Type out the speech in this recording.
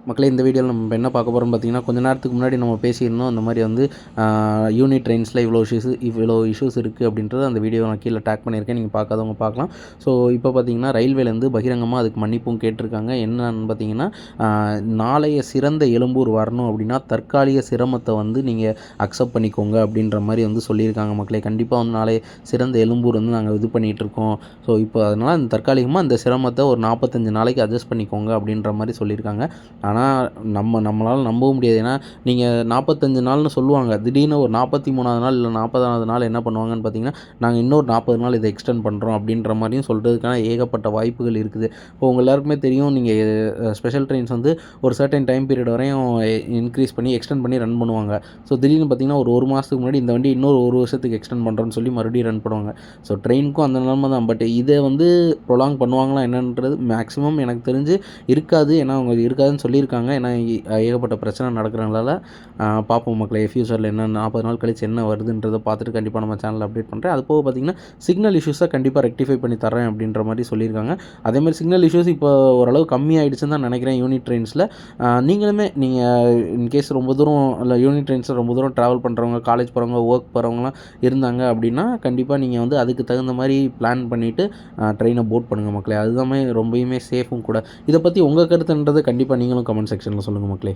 மக்களே இந்த வீடியோவில் நம்ம இப்ப என்ன பார்க்க போகிறோம்னு பார்த்தீங்கன்னா, கொஞ்ச நேரத்துக்கு முன்னாடி நம்ம பேசியிருந்தோம். இந்த மாதிரி வந்து யூனிட் ட்ரெயின்ஸில் இவ்வளோ இஷ்யூஸ் இருக்குது அப்படின்றது அந்த வீடியோ நான் கீழே டேக் பண்ணியிருக்கேன். நீங்கள் பார்க்காதவங்க பார்க்கலாம். ஸோ இப்போ பார்த்தீங்கன்னா ரயில்வேலேருந்து பகிரங்கமாக அதுக்கு மன்னிப்பும் கேட்டிருக்காங்க. என்னன்னு பார்த்தீங்கன்னா, நாளைய சிறந்த எழும்பூர் வரணும் அப்படின்னா தற்காலிக சிரமத்தை வந்து நீங்கள் அக்செப்ட் பண்ணிக்கோங்க அப்படின்ற மாதிரி வந்து சொல்லியிருக்காங்க மக்களே. கண்டிப்பாக வந்து நாளைய சிறந்த எழும்பூர் வந்து நாங்கள் இது பண்ணிகிட்ருக்கோம். ஸோ இப்போ அதனால் அந்த தற்காலிகமாக அந்த சிரமத்தை ஒரு 45 நாளைக்கு அட்ஜஸ்ட் பண்ணிக்கோங்க அப்படின்ற மாதிரி சொல்லியிருக்காங்க. ஆனால் நம்மளால் நம்பவும் முடியாது. ஏன்னா நீங்கள் 45 நாள்னு சொல்லுவாங்க. திடீர்னு ஒரு 43வது நாள் இல்லை 40வது நாள் என்ன பண்ணுவாங்கன்னு பார்த்தீங்கன்னா, நாங்கள் இன்னொரு 40 நாள் இதை எக்ஸ்டெண்ட் பண்ணுறோம் அப்படின்ற மாதிரியும் சொல்கிறதுக்கான ஏகப்பட்ட வாய்ப்புகள் இருக்குது. இப்போ உங்கள் எல்லாருக்குமே தெரியும், நீங்கள் ஸ்பெஷல் ட்ரெயின்ஸ் வந்து ஒரு சர்டன் டைம் பீரியட் வரையும் இன்க்ரீஸ் பண்ணி எக்ஸ்டெண்ட் பண்ணி ரன் பண்ணுவாங்க. ஸோ திடீர்னு பார்த்தீங்கன்னா ஒரு மாதத்துக்கு முன்னாடி இந்த வண்டி இன்னொரு ஒரு வருஷத்துக்கு எக்ஸ்டெண்ட் பண்ணுறோன்னு சொல்லி மறுபடியும் ரன் பண்ணுவாங்க. ஸோ ட்ரெயினுக்கும் அந்த நிலமை தான். பட் இதை வந்து ப்ரொலாங் பண்ணுவாங்களா என்னன்றது மேக்ஸிமம் எனக்கு தெரிஞ்சு இருக்காது. ஏன்னா அவங்க இருக்காதுன்னு சொல்லியிருக்காங்க. ஏன்னா ஏகப்பட்ட பிரச்சனை நடக்கிறனால பார்ப்போம் மக்களே. ஃபியூச்சரில் என்ன 40 நாள் கழிச்சு என்ன வருதுன்றதை பார்த்துட்டு கண்டிப்பாக நம்ம சேனலில் அப்டேட் பண்ணுறேன். அது போக பார்த்தீங்கன்னா சிக்னல் இஷ்யூஸை கண்டிப்பாக ரெக்டிஃபை பண்ணி தரேன் அப்படின்ற மாதிரி சொல்லியிருக்காங்க. அதேமாதிரி சிக்னல் இஷ்யூஸ் இப்போ ஓரளவு கம்மியாயிடுச்சுன்னு தான் நினைக்கிறேன் யூனிட் ட்ரெயின்ஸில். நீங்கள் இன்கேஸ் ரொம்ப தூரம் இல்லை யூனிட் ட்ரெயின்ஸில் ரொம்ப தூரம் ட்ராவல் பண்ணுறவங்க, காலேஜ் போகிறவங்க, ஒர்க் போகிறவங்களாம் இருந்தாங்க அப்படின்னா கண்டிப்பாக நீங்கள் வந்து அதுக்கு தகுந்த மாதிரி பிளான் பண்ணிவிட்டு ட்ரெயினை போட் பண்ணுங்கள் மக்களே. அதுதான் ரொம்பவுமே சேஃபும் கூட. இதை பற்றி உங்கள் கருத்துன்றது கண்டிப்பாக நீங்களும் கமெண்ட் செக்ஷனில் சொல்லுங்கள் மக்களே.